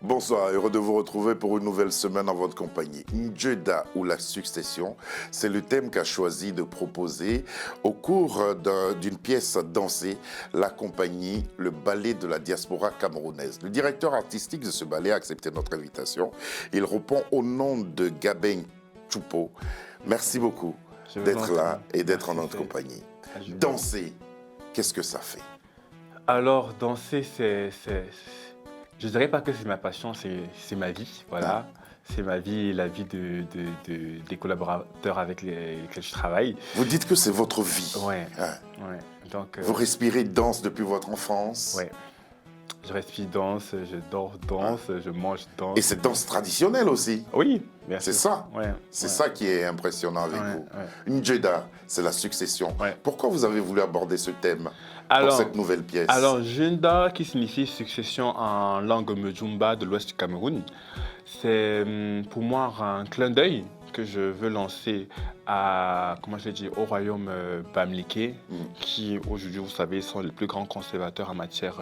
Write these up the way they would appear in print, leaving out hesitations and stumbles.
Bonsoir, heureux de vous retrouver pour une nouvelle semaine en votre compagnie. Ndjeda ou la succession, c'est le thème qu'a choisi de proposer au cours d'une pièce dansée la compagnie, le ballet de la diaspora camerounaise. Le directeur artistique de ce ballet a accepté notre invitation. Il répond au nom de Gabeng Choupo. Merci beaucoup d'être là et d'être en notre compagnie. Danser, qu'est-ce que ça fait? Alors, danser, je ne dirais pas que c'est ma passion, c'est ma vie, voilà. C'est ma vie et la vie des collaborateurs avec lesquels je travaille. Vous dites que c'est votre vie. Ouais, ouais. Donc, vous respirez danse depuis votre enfance. Ouais. Je respire danse, je dors danse, je mange danse. Et c'est danse traditionnelle aussi. Oui, bien sûr. C'est ça. Ouais, c'est ça qui est impressionnant avec vous. Ndjeda, c'est la succession. Pourquoi vous avez voulu aborder ce thème pour cette nouvelle pièce? Alors, Ndjeda, qui signifie succession en langue Mejumba de l'ouest du Cameroun, c'est pour moi un clin d'œil que je veux lancer à, comment je l'ai dit, au royaume Bamileke, qui aujourd'hui, vous savez, sont les plus grands conservateurs en matière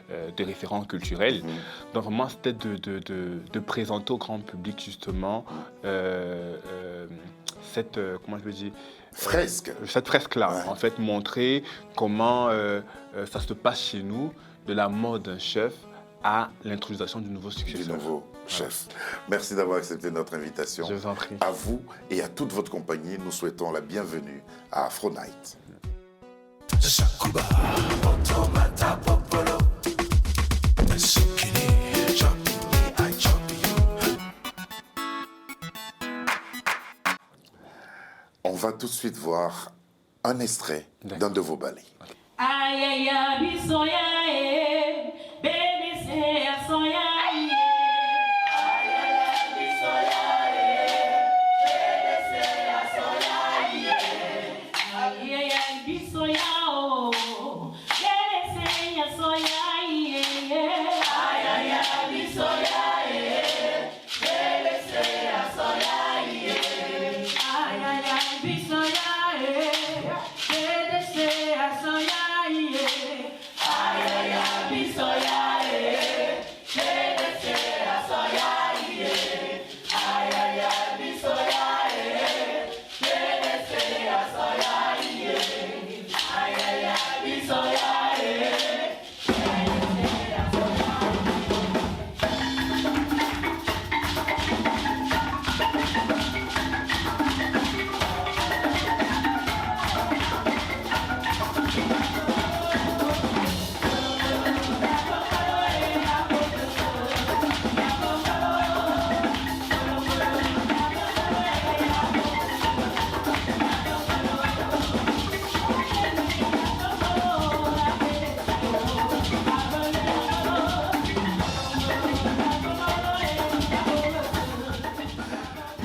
de référents culturels. Donc vraiment, c'était de présenter au grand public justement cette, comment je veux dire, cette fresque-là, en fait, montrer comment ça se passe chez nous, de la mort d'un chef à l'introduction du nouveau successeur. Chef. Merci d'avoir accepté notre invitation. Je vous en prie. À vous et à toute votre compagnie, nous souhaitons la bienvenue à Afro Night. On va tout de suite voir un extrait d'un de vos ballets.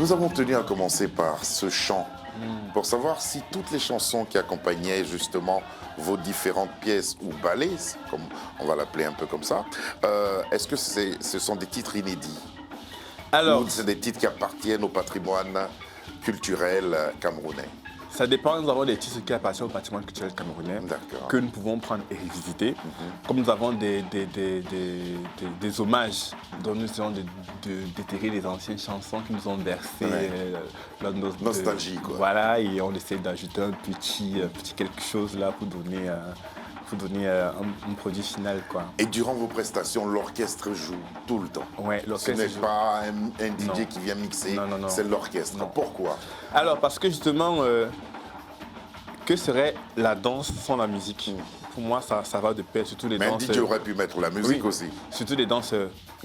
Nous avons tenu à commencer par ce chant, pour savoir si toutes les chansons qui accompagnaient justement vos différentes pièces ou ballets, comme on va l'appeler un peu comme ça, est-ce que ce sont des titres inédits? Alors, ou c'est des titres qui appartiennent au patrimoine culturel camerounais? Ça dépend, nous avons des titres qui appartiennent au patrimoine culturel camerounais que nous pouvons prendre et revisiter. Comme nous avons des hommages dont nous essayons de déterrer les anciennes chansons qui nous ont bercé nostalgie, quoi. Voilà, et on essaie d'ajouter un petit quelque chose là pour donner un produit final, quoi. Et durant vos prestations, l'orchestre joue tout le temps? Ouais, l'orchestre joue. Ce n'est pas un DJ qui vient mixer, c'est l'orchestre. Pourquoi? Alors, parce que justement, que serait la danse sans la musique? Pour moi, ça va de pair, surtout les danses... Mais un DJ aurait pu mettre la musique aussi. Surtout les danses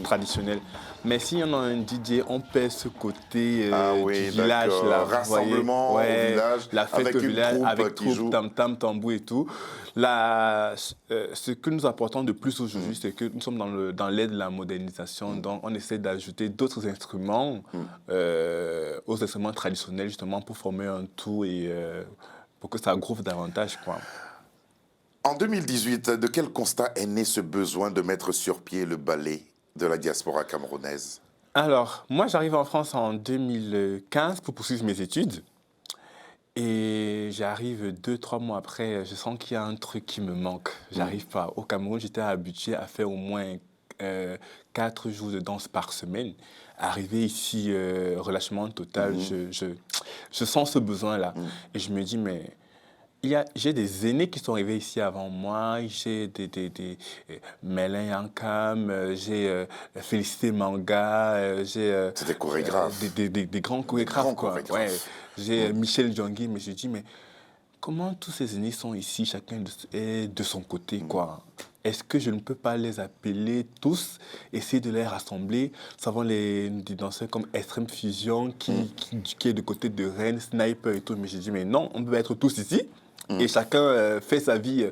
traditionnelles. Mais si on a un DJ, on perd ce côté du village. Là, rassemblement au village, la fête avec au village, avec qui joue. tam-tam, tambour et tout. Là, ce que nous apportons de plus aujourd'hui, c'est que nous sommes dans l'ère de la modernisation. Donc, on essaie d'ajouter d'autres instruments aux instruments traditionnels, justement, pour former un tout et pour que ça groove davantage, quoi. En 2018, de quel constat est né ce besoin de mettre sur pied le ballet de la diaspora camerounaise? Alors, moi, j'arrive en France en 2015 pour poursuivre mes études. Et j'arrive 2-3 mois après, je sens qu'il y a un truc qui me manque. J'arrive pas. Au Cameroun, j'étais habitué à faire au moins 4 jours de danse par semaine. Arrivé ici, relâchement total, je sens ce besoin-là. Et je me dis, mais j'ai des aînés qui sont arrivés ici avant moi, j'ai Mélin Yankam, j'ai Félicité Manga, j'ai C'est des chorégraphes. des grands chorégraphes, quoi. chorégraphes. Ouais. J'ai Michel Djangui, mais je dis, mais comment tous ces aînés sont ici, chacun est de son côté, quoi. Est-ce que je ne peux pas les appeler tous, essayer de les rassembler? Nous avons des danseurs comme Extreme Fusion qui est du côté de Rennes, Sniper et tout. Mais j'ai dit, mais non, on peut être tous ici et chacun fait sa vie.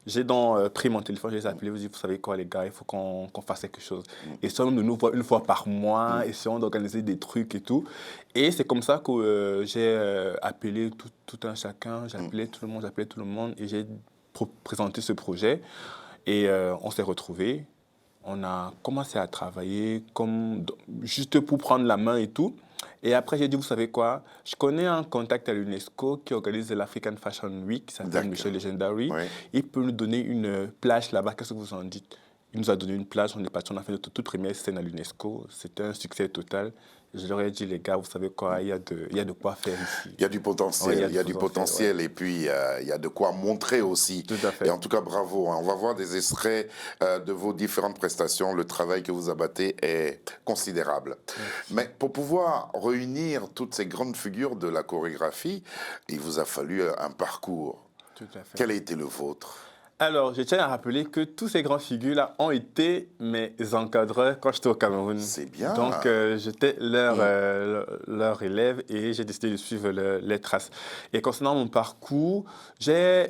J'ai donc pris mon téléphone, je les ai appelés, vous savez quoi les gars, il faut qu'on fasse quelque chose. Essayons de nous voir une fois par mois, essayons d'organiser des trucs et tout. Et c'est comme ça que j'ai appelé tout un chacun, j'appelais tout le monde et j'ai présenté ce projet. Et on s'est retrouvés, on a commencé à travailler juste pour prendre la main et tout. Et après, j'ai dit, vous savez quoi, je connais un contact à l'UNESCO qui organise l'African Fashion Week, qui s'appelle Michel Legendary. Oui. Il peut nous donner une plage là-bas, qu'est-ce que vous en dites? Il nous a donné une plage, on est parti, on a fait notre toute première scène à l'UNESCO. C'était un succès total. Je leur ai dit, les gars, vous savez quoi, il y a de quoi faire ici. Il y a du potentiel, Ouais, il y a du potentiel et puis il y a de quoi montrer aussi. Tout à fait. Et en tout cas, bravo. On va voir des extraits de vos différentes prestations. Le travail que vous abattez est considérable. Mais pour pouvoir réunir toutes ces grandes figures de la chorégraphie, il vous a fallu un parcours. Tout à fait. Quel a été le vôtre? Alors, je tiens à rappeler que tous ces grands figures-là ont été mes encadreurs quand j'étais au Cameroun. C'est bien. Donc, j'étais leur élève et j'ai décidé de suivre les traces. Et concernant mon parcours, j'ai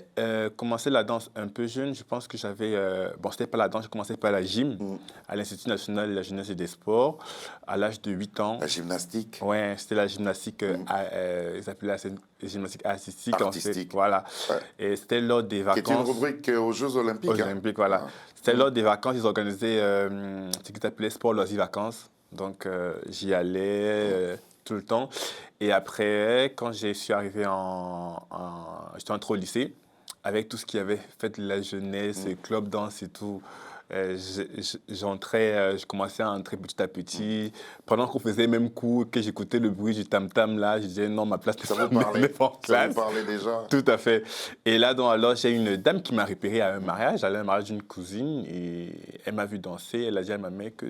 commencé la danse un peu jeune. Je pense que j'avais... bon, c'était pas la danse, j'ai commencé par la gym à l'Institut national de la jeunesse et des sports à l'âge de 8 ans. La gymnastique. Ouais, c'était la gymnastique, ils appelaient la gymnastique artistique. En fait. Artistique. Voilà. Ouais. Et c'était lors des vacances. Qui est une rubrique aux Jeux Olympiques. Aux Olympiques, voilà. C'était lors des vacances, ils organisaient ce qu'ils appelaient sport, loisirs, vacances. Donc, j'y allais tout le temps. Et après, quand je suis arrivé j'étais entré au lycée, avec tout ce qu'il y avait fait de la jeunesse, club danse et tout, je commençais à entrer petit à petit. Pendant qu'on faisait les mêmes cours, que j'écoutais le bruit du tam-tam, là, je disais non, ma place Ça vous n'est parlait? pas en Ça classe. vous parlait déjà? Tout à fait. Et là, alors, j'ai une dame qui m'a repéré à un mariage. J'allais à un mariage d'une cousine et elle m'a vu danser. Elle a dit à ma mère que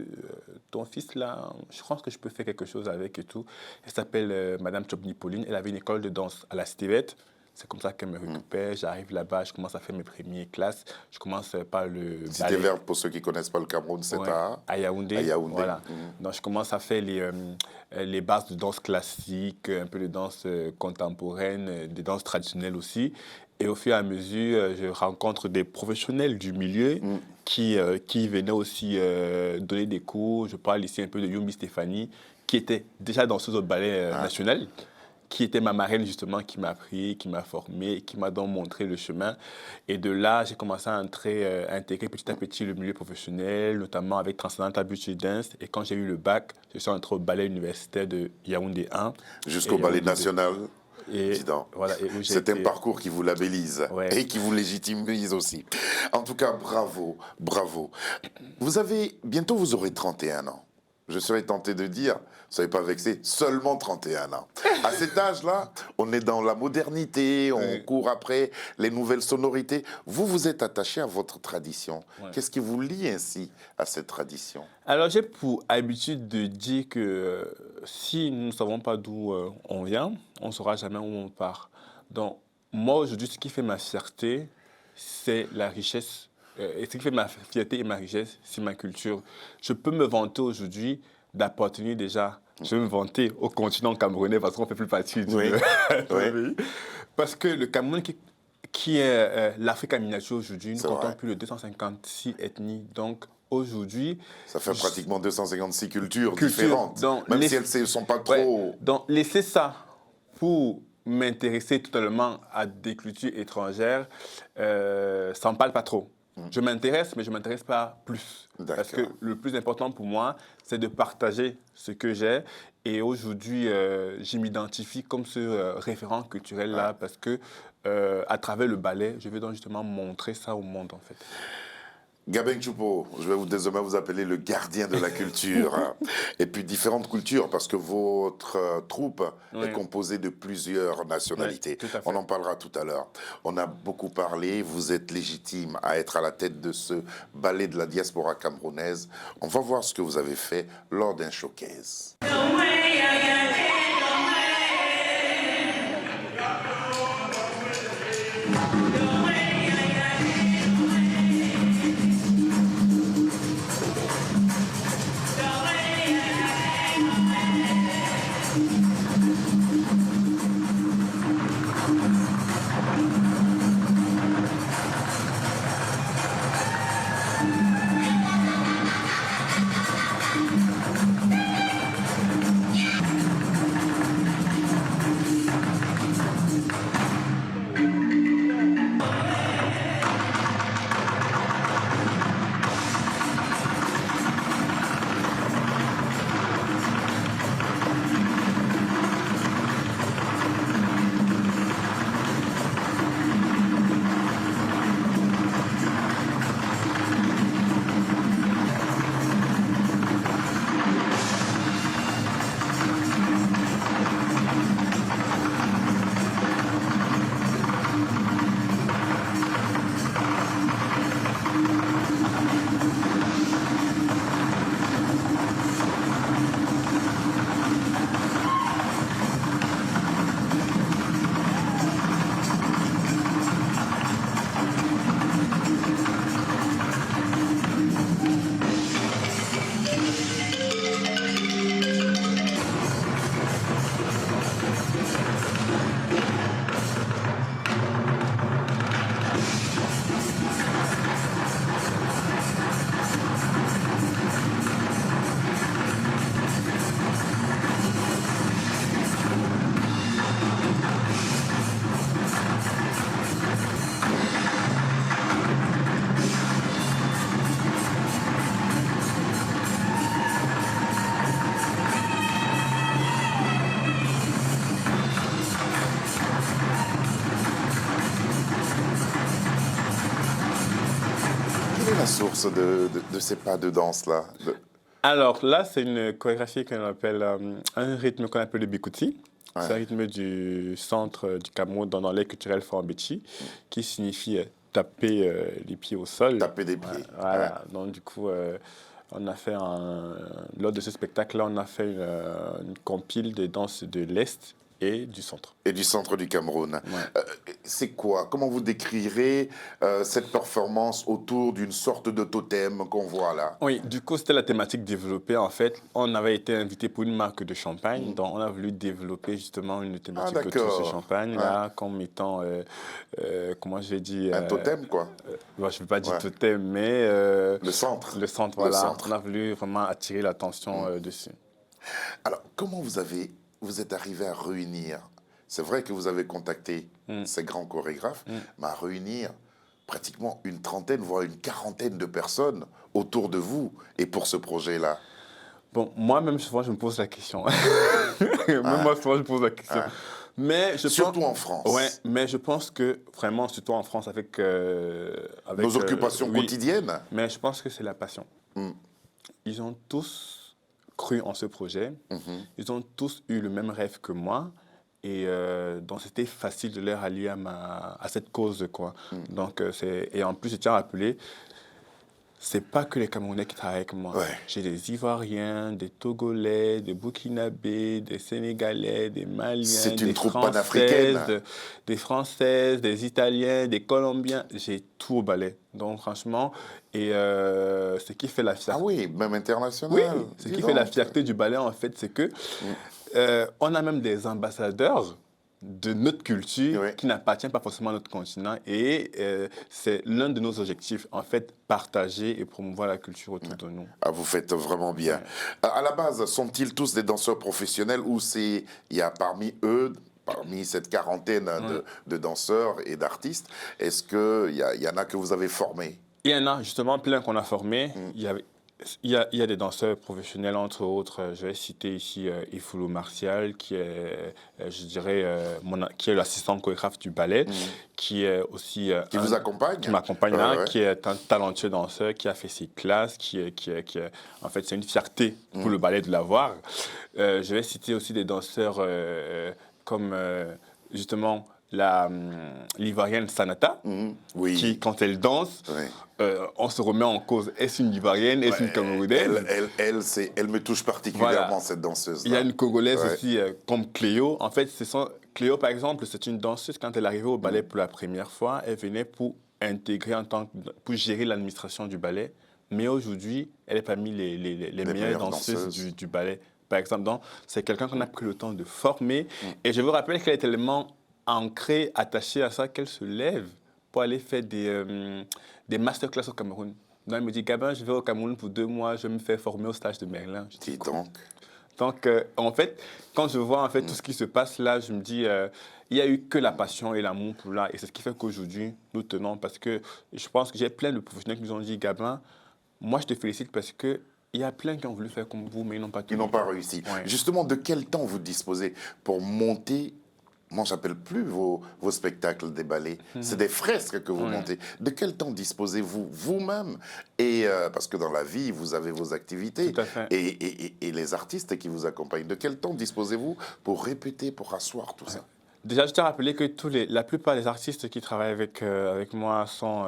ton fils, là, je pense que je peux faire quelque chose avec et tout. Elle s'appelle Madame Chobni Pauline. Elle avait une école de danse à la Cité-Verte. C'est comme ça qu'elle me récupère. J'arrive là-bas, je commence à faire mes premières classes. Je commence par le ballet. Cité-Verte, pour ceux qui ne connaissent pas le Cameroun, c'est à Yaoundé. à Yaoundé. Voilà. Donc, je commence à faire les bases de danse classique, un peu de danse contemporaine, des danses traditionnelles aussi. Et au fur et à mesure, je rencontre des professionnels du milieu qui venaient aussi donner des cours. Je parle ici un peu de Yumi Stéphanie, qui était déjà danseuse au ballet national, qui était ma marraine justement, qui m'a appris, qui m'a formé, qui m'a donc montré le chemin. Et de là, j'ai commencé à intégrer petit à petit le milieu professionnel, notamment avec Transcendental Beauty Dance. Et quand j'ai eu le bac, je suis entré au ballet universitaire de Yaoundé 1. Jusqu'au ballet national. Voilà, c'est un parcours qui vous labellise et qui vous légitimise aussi. En tout cas, bravo, bravo. Bientôt vous aurez 31 ans. Je serais tenté de dire, soyez pas vexés, seulement 31 ans. À cet âge-là, on est dans la modernité, on court après les nouvelles sonorités. Vous êtes attaché à votre tradition. Qu'est-ce qui vous lie ainsi à cette tradition? Alors, j'ai pour habitude de dire que si nous ne savons pas d'où on vient, on ne saura jamais où on part. Donc, moi, aujourd'hui, ce qui fait ma fierté, c'est la richesse. Et ce qui fait ma fierté et ma richesse, c'est ma culture. Je peux me vanter aujourd'hui d'appartenir déjà, je vais me vanter au continent camerounais parce qu'on ne fait plus partie du pays. Parce que le Cameroun, qui est l'Afrique en miniature aujourd'hui, nous comptons plus de 256 ethnies. Donc, aujourd'hui... Ça fait pratiquement 256 cultures différentes, donc, même si elles ne sont pas trop... Donc, laisser ça pour m'intéresser totalement à des cultures étrangères, ça ne me parle pas trop. Je m'intéresse, mais je ne m'intéresse pas plus. Parce que le plus important pour moi, c'est de partager ce que j'ai. Et aujourd'hui, je m'identifie comme ce référent culturel-là parce que, à travers le ballet, je vais donc justement montrer ça au monde, en fait. Gabin Choupo, je vais vous désormais vous appeler le gardien de la culture. Hein. Et puis différentes cultures, parce que votre troupe est Oui, composée de plusieurs oui, nationalités. tout à On fait. en parlera tout à l'heure. On a beaucoup parlé, vous êtes légitime à être à la tête de ce ballet de la diaspora camerounaise. On va voir ce que vous avez fait lors d'un showcase. Quelle est la source de ces pas de danse-là? Alors là, c'est une chorégraphie qu'on appelle, un rythme qu'on appelle le bikuti. C'est un Ouais, rythme du centre du Cameroun dans l'aire culturelle Fort-Béchi, qui signifie taper les pieds au sol. taper des Ouais, pieds. Ouais. voilà, donc du coup, on a fait lors de ce spectacle-là, on a fait une compile des danses de l'Est et du centre. Et du centre du Cameroun. Ouais. Euh, c'est quoi? Comment vous décrirez cette performance autour d'une sorte de totem qu'on voit là? Oui, du coup, c'était la thématique développée. En fait, on avait été invité pour une marque de champagne, donc on a voulu développer justement une Ah, thématique autour de ce d'accord. Ouais. champagne-là, comme étant, comment je vais dire, Un totem, quoi. bon, je ne vais pas dire Ouais. totem, mais Le centre. le centre, Le voilà. On centre. a voulu vraiment attirer l'attention dessus. Alors, comment vous êtes arrivé à réunir? C'est vrai que vous avez contacté ces grands chorégraphes, mais à réunir pratiquement une trentaine, voire une quarantaine de personnes autour de vous et pour ce projet-là. Bon, moi-même, souvent, je me pose la question. Même moi, souvent, je me pose la question. Mais je Surtout pense... en France. Ouais, mais je pense que vraiment, surtout en France, avec Nos occupations oui, quotidiennes. mais je pense que c'est la passion. Mm. Ils ont tous cru en ce projet. Mhm. Ils ont tous eu le même rêve que moi. Et donc, c'était facile de les rallier à cette cause, quoi. Donc, et en plus, je tiens à rappeler, c'est pas que les Camerounais qui travaillent avec moi. Ouais. J'ai des Ivoiriens, des Togolais, des Burkinabés, des Sénégalais, des Maliens, C'est une des troupe Françaises, panafricaine. des Françaises, des Italiens, des Colombiens. J'ai tout au balai. Donc franchement, et ce qui fait la Ah fierté. oui, même Oui, international. ce Dis qui fait la donc. fierté du ballet, en fait, c'est que on a même des ambassadeurs de notre culture Ouais. qui n'appartient pas forcément à notre continent. Et c'est l'un de nos objectifs, en fait, partager et promouvoir la culture autour de nous. Ah, vous faites vraiment bien. Ouais. À la base, sont-ils tous des danseurs professionnels ou il y a parmi eux, parmi cette quarantaine de danseurs et d'artistes, est-ce qu'il y en a que vous avez formés? Il y en a justement plein qu'on a formés. Il y avait il y a des danseurs professionnels, entre autres. Je vais citer ici Ifulu Martial, qui est, je dirais, qui est l'assistant chorégraphe du ballet, Mhm. qui est aussi Qui vous accompagne? qui m'accompagne Ouais, là, ouais. qui est un talentueux danseur, qui a fait ses classes, en fait, c'est une fierté pour le ballet de l'avoir. Je vais citer aussi des danseurs comme, justement, l'Ivoirienne Sanata, Mhm. qui, Oui. quand elle danse, Ouais. on se remet en cause. Est-ce une Ivoirienne? Est-ce une Ouais, Camerounaise? elle me touche particulièrement, Voilà. cette Il y a danseuse-là. une Congolaise Ouais. aussi, comme Cléo. En fait, Cléo, par exemple, c'est une danseuse. Quand elle arrivait au ballet pour la première fois, elle venait pour intégrer pour gérer l'administration du ballet. Mais aujourd'hui, elle est parmi les Les meilleures meilleures danseuses danseuses. du ballet. Par exemple, c'est quelqu'un qu'on a pris le temps de former. Et je vous rappelle qu'elle est tellement ancrée, attachée à ça, qu'elle se lève pour aller faire des masterclass au Cameroun. Donc, elle me dit, Gabin, je vais au Cameroun pour 2 mois, je vais me faire former au stage de Merlin. Je dis, Dis donc. donc, en fait, quand je vois en fait tout ce qui se passe là, je me dis, il n'y a eu que la passion et l'amour pour là. Et c'est ce qui fait qu'aujourd'hui, nous tenons. Parce que je pense que j'ai plein de professionnels qui nous ont dit, Gabin, moi, je te félicite parce que il y a plein qui ont voulu faire comme vous, mais ils n'ont pas Ils n'ont tenu. pas réussi. Ouais. Justement, de quel temps vous disposez pour monter? Moi, j'appelle plus vos spectacles des ballets. C'est des fresques que vous Ouais. montez. De quel temps disposez-vous vous-même? Et parce que dans la vie, vous avez vos activités Tout à fait. et les artistes qui vous accompagnent. De quel temps disposez-vous pour répéter, pour asseoir tout ça? Déjà, je t'ai rappelé que la plupart des artistes qui travaillent avec moi sont,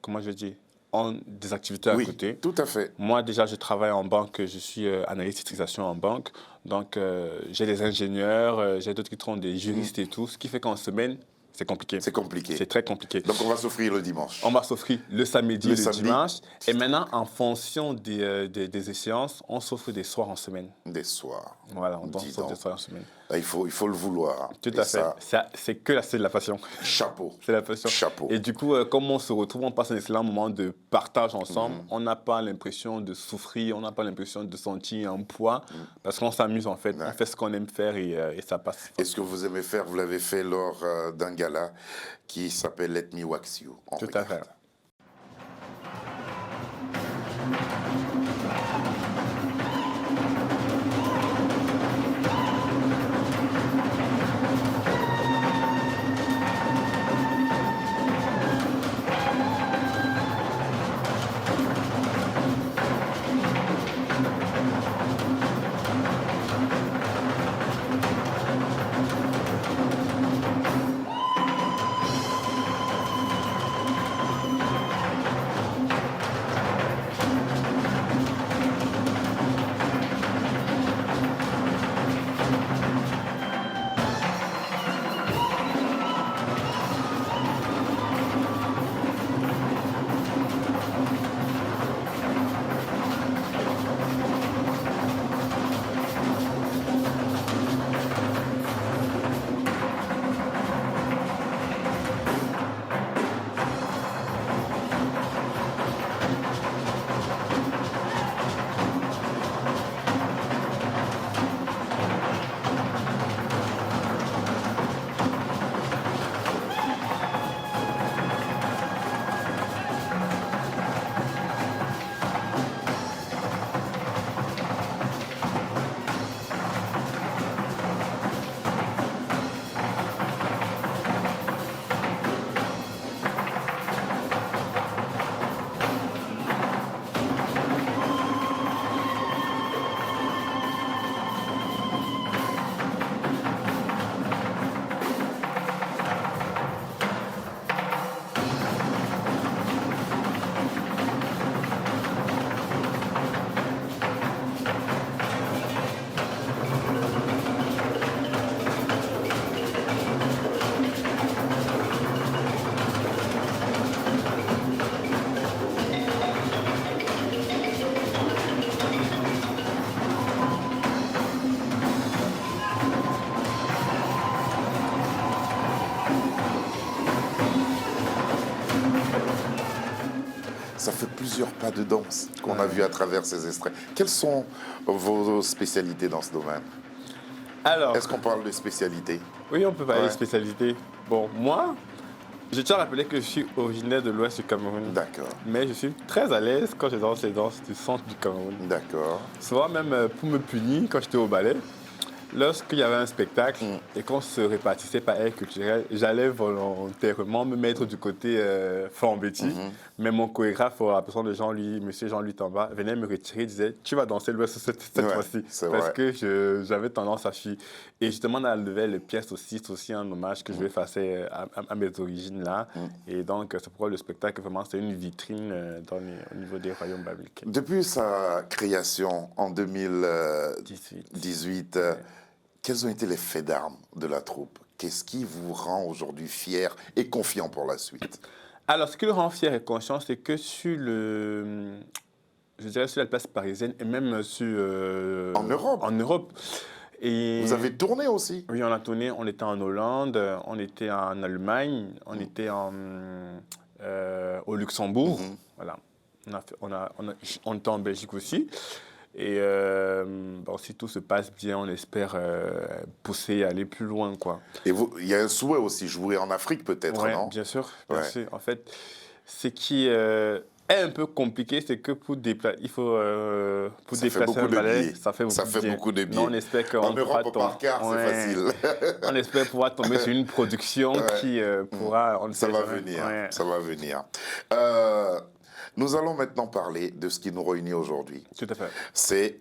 comment je dis, ont des activités à Oui, côté. tout à fait. Moi, déjà, je travaille en banque, je suis analyste titrisation en banque. Donc, j'ai des ingénieurs, j'ai d'autres qui sont des juristes et tout, ce qui fait qu'en semaine, c'est compliqué. C'est compliqué. C'est très compliqué. Donc, on va s'offrir le dimanche. On va s'offrir le samedi, Le le samedi. dimanche. Et maintenant, en fonction des échéances, on s'offre des soirs en semaine. Des soirs. Voilà, on Dis s'offre des donc. soirs en semaine. Là, il faut le vouloir. Tout Et à fait. ça, C'est de la passion. chapeau. C'est la passion. Chapeau. Et du coup, comme on se retrouve, on passe un excellent moment de partage ensemble. On n'a pas l'impression de souffrir, on n'a pas l'impression de sentir un poids, parce qu'on s'amuse en fait. Ouais. On fait ce qu'on aime faire et ça passe. Et ce que vous aimez faire, vous l'avez fait lors d'un gala qui s'appelle Let Me Wax You. On Tout à regarde. fait. Ça fait plusieurs pas de danse qu'on a vu à travers ces extraits. Quelles sont vos spécialités dans ce domaine? Alors, Est-ce qu'on parle de spécialité? oui, on peut parler Ouais. de spécialité. Bon, moi, Je tiens à rappeler que je suis originaire de l'ouest du Cameroun. D'accord, Mais je suis très à l'aise quand je danse les danses du centre du Cameroun. d'accord. Souvent même pour me punir quand j'étais au ballet. Lorsqu'il y avait un spectacle et qu'on se répartissait par aire culturelle, j'allais volontairement me mettre du côté Fambéti. Mais mon chorégraphe, la personne de Jean-Louis, monsieur Jean-Louis Tamba, venait me retirer et disait « Tu vas danser l'Ouest cette Ouais, fois-ci ». c'est Parce vrai. que j'avais tendance à fuir. Et justement, dans la nouvelle pièce aussi, c'est aussi un hommage que je vais faire à mes origines là. Et donc, c'est pourquoi le spectacle, vraiment, c'est une vitrine au niveau des royaumes babyloniens. Depuis sa création en 2018, 18. quels ont été les faits d'armes de la troupe? Qu'est-ce qui vous rend aujourd'hui fier et confiant pour la suite? Alors, ce qui le rend fier et conscient, c'est que je dirais sur la place parisienne et même En Europe? En Europe. Et Vous avez tourné aussi? oui, on a tourné, on était en Hollande, on était en Allemagne, on était au Luxembourg. Voilà. On était en Belgique aussi. Et si tout se passe bien, on espère pousser et aller plus loin, quoi. Et il y a un souhait aussi, jouer en Afrique peut-être, Ouais, non? bien sûr, bien Ouais. sûr. En fait, ce qui est un peu compliqué, c'est que pour déplacer Ça fait beaucoup un de ballet, billets. ça fait beaucoup Ça de fait billets. beaucoup de Mais billets. on espère En qu'on pourra Europe, par car, c'est facile. On espère pouvoir tomber sur une production qui pourra... On ne Ça sait va jamais. venir, Ouais. ça va venir. Nous allons maintenant parler de ce qui nous réunit aujourd'hui. Tout à fait. C'est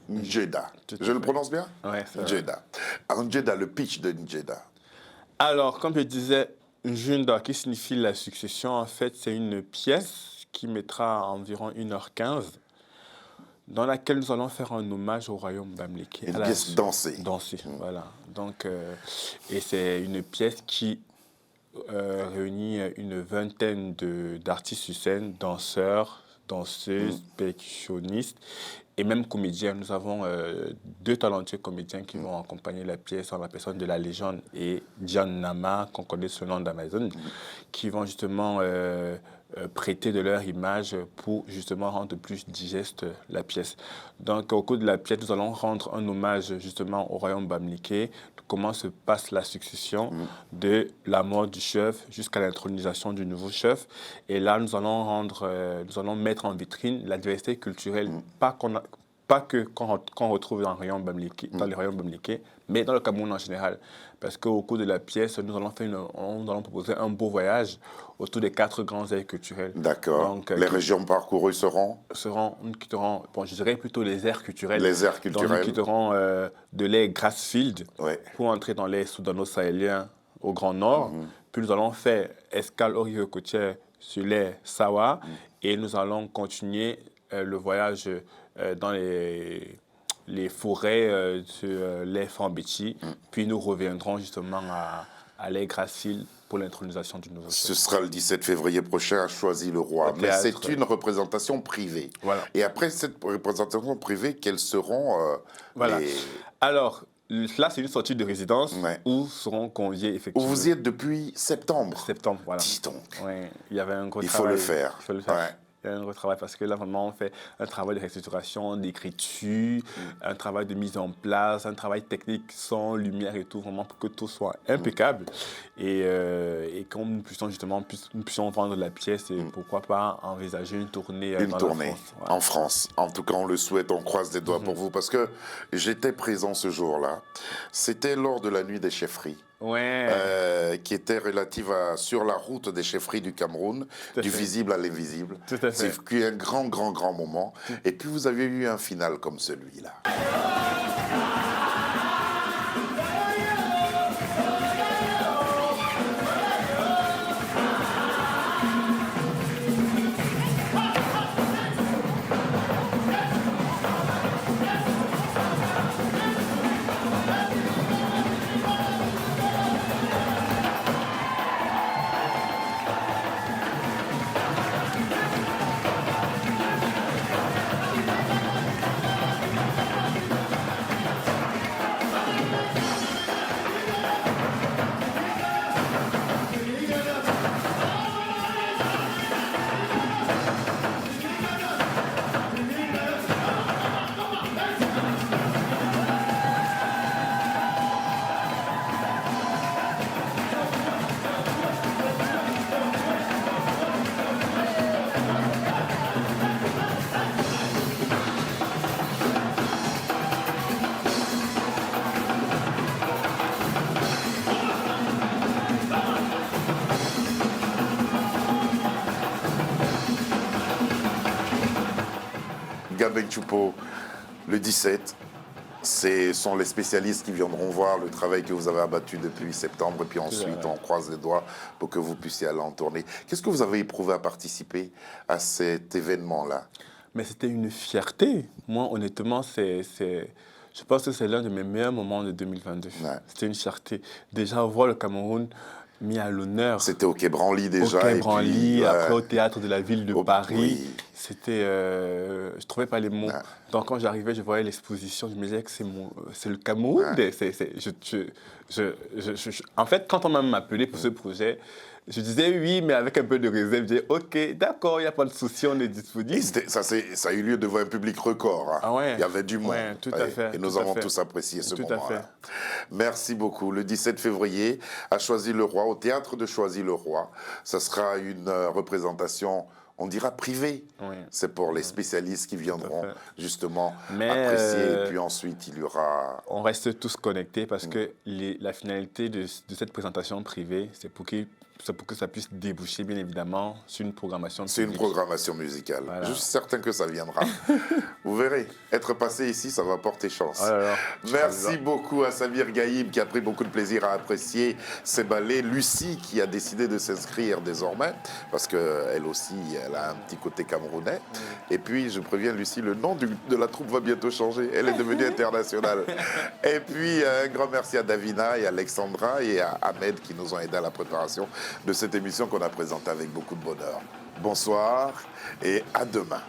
Njeda. Tout à Je le fait. prononce bien? Ouais, c'est vrai. Njeda. Alors, Njeda, le pitch de Njeda. Alors, comme je disais, Njunda, qui signifie la succession, en fait, c'est une pièce qui mettra environ 1h15, dans laquelle nous allons faire un hommage au royaume bamileke. Une pièce dansée. Dansée, voilà. Donc, et c'est une pièce qui réunit une vingtaine d'artistes sur scène, danseurs, danseuses, percussionnistes et même comédiens. Nous avons 2 talentueux comédiens qui vont accompagner la pièce en la personne de la légende et Diane Nama, qu'on connaît sous le nom d'Amazon, qui vont justement prêter de leur image pour justement rendre plus digeste la pièce. Donc au cours de la pièce, nous allons rendre un hommage justement au royaume bamileke, comment se passe la succession de la mort du chef jusqu'à l'intronisation du nouveau chef. Et là, nous allons mettre en vitrine la diversité culturelle, pas qu'on retrouve dans les royaumes bamileke, mais dans le Cameroun en général. Parce qu'au cours de la pièce, nous allons proposer un beau voyage autour des 4 grands aires culturelles. D'accord. Donc, Les régions parcourues seront? Nous quitterons, je dirais plutôt les aires culturelles. Les aires Donc, culturelles. nous quitterons de l'aire Grassfield Ouais. pour entrer dans l'aire soudano-sahélienne au Grand Nord. Puis nous allons faire escale aux rives côtières sur l'aire Sawa et nous allons continuer le voyage dans les forêts sur l'aire Fambéti. Puis nous reviendrons justement à l'aire Grassfield pour l'intronisation du nouveau chef. Ce sera le 17 février prochain à Choisy-le-Roi. Au Mais théâtre. c'est une représentation privée. Voilà. Et après cette représentation privée, quels seront Voilà. les... Alors, là, c'est une sortie de résidence Ouais. où seront conviés Où effectivement. vous y êtes depuis septembre. Septembre, voilà. Dis donc. Ouais, il y avait un gros Il faut travail. le faire. Il faut le faire. Ouais. Il y a un gros travail parce que là, vraiment, on fait un travail de restructuration, d'écriture, un travail de mise en place, un travail technique, son, lumière et tout, vraiment pour que tout soit impeccable. Et que nous puissions vendre la pièce et pourquoi pas envisager une tournée Une dans tournée la France. Ouais. en France. En tout cas, on le souhaite, on croise des doigts pour vous parce que j'étais présent ce jour-là. C'était lors de la nuit des chefferies. Ouais. Qui était relative sur la route des chefferies du Cameroun, Tout à du fait. visible à l'invisible. Tout à fait. C'est un grand moment. Et puis vous avez eu un final comme celui-là. Gabin Choupo, le 17. Ce sont les spécialistes qui viendront voir le travail que vous avez abattu depuis septembre. Et puis ensuite, on croise les doigts pour que vous puissiez aller en tournée. Qu'est-ce que vous avez éprouvé à participer à cet événement-là? Mais c'était une fierté. Moi, honnêtement, je pense que c'est l'un de mes meilleurs moments de 2022. Ouais. C'était une fierté. Déjà, voir le Cameroun mis à l'honneur. C'était au Quai Branly déjà. Au Quai Branly, après au Théâtre de la Ville de Paris. Oui. C'était... je ne trouvais pas les mots. Ouais. Donc, quand j'arrivais, je voyais l'exposition, je me disais que c'est le Cameroun. Ouais. En fait, quand on m'a appelé pour ce projet, je disais oui, mais avec un peu de réserve. Je disais ok, d'accord, il n'y a pas de souci, on est disponible. Ça a eu lieu devant un public record. Hein. Ah ouais. Il y avait du monde. Ouais, tout à fait. Et nous avons tous apprécié ce moment-là. Merci beaucoup. Le 17 février, à Choisy-le-Roi, au théâtre de Choisy-le-Roi, ça sera une représentation, on dira privée. Oui. C'est pour les spécialistes qui viendront justement apprécier. Et puis ensuite, il y aura... On reste tous connectés parce que la finalité de cette présentation privée, c'est pour que ça puisse déboucher, bien évidemment, sur une programmation musicale. C'est une programmation musicale. Voilà. Je suis certain que ça viendra. Vous verrez, être passé ici, ça va porter chance. Alors, merci beaucoup à Samir Gaïb qui a pris beaucoup de plaisir à apprécier ces ballets. Lucie qui a décidé de s'inscrire désormais parce qu'elle aussi, elle a un petit côté camerounais. Et puis, je préviens Lucie, le nom de la troupe va bientôt changer. Elle est devenue internationale. Et puis, un grand merci à Davina et à Alexandra et à Ahmed qui nous ont aidés à la préparation de cette émission qu'on a présentée avec beaucoup de bonheur. Bonsoir et à demain.